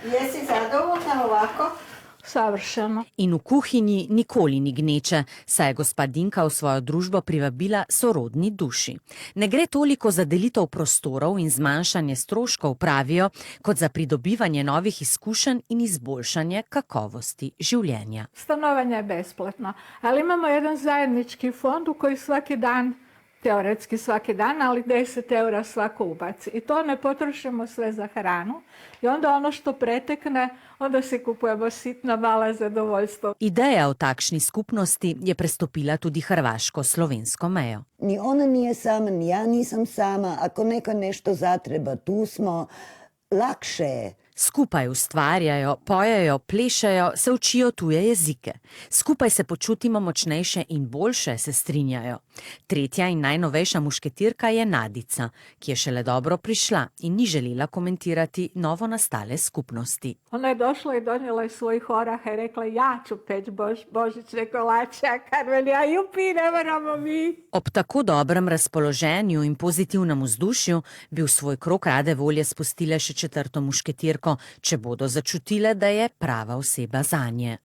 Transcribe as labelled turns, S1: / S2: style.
S1: Jesi zadovoljna ovako?
S2: Savršeno.
S3: In v kuhinji nikoli ni gneče, saj je gospa Dinka v svojo družbo privabila sorodni duši. Ne gre toliko za delitev prostorov in zmanjšanje stroškov, pravijo, kot za pridobivanje novih izkušenj in izboljšanje kakovosti življenja.
S2: Stanovanje je besplatno, ali imamo jedan zajednički fond u koji svaki dan, teoretski svaki dan, ali 10 eura svako ubaci. I to ne potrošimo sve za hranu i onda ono što pretekne, onda si kupujemo sitna mala zadovoljstvo.
S3: Ideja o takšni skupnosti je prestopila tudi hrvaško-slovensko mejo.
S4: Ni ona nije sama, ni ja nisam sama. Ako neka nešto zatreba, tu smo. Lakše je.
S3: Skupaj ustvarjajo, pojejo, plešejo, se učijo tuje jezike. Skupaj se počutimo močnejše in boljše, se strinjajo. Tretja in najnovejša mušketirka je Nadica, ki je šele dobro prišla in ni želela komentirati novo nastale skupnosti.
S2: Ona je došla i donijela iz svojih oraha i rekla ja ću peć božićne kolače, a Karmen, ja jupi, ne moramo mi.
S3: Ob tako dobrem razpoloženju in pozitivnem vzdušju bi v svoj krog rade volje spustile še četrto mušketirko, če bodo začutile, da je prava oseba zanje.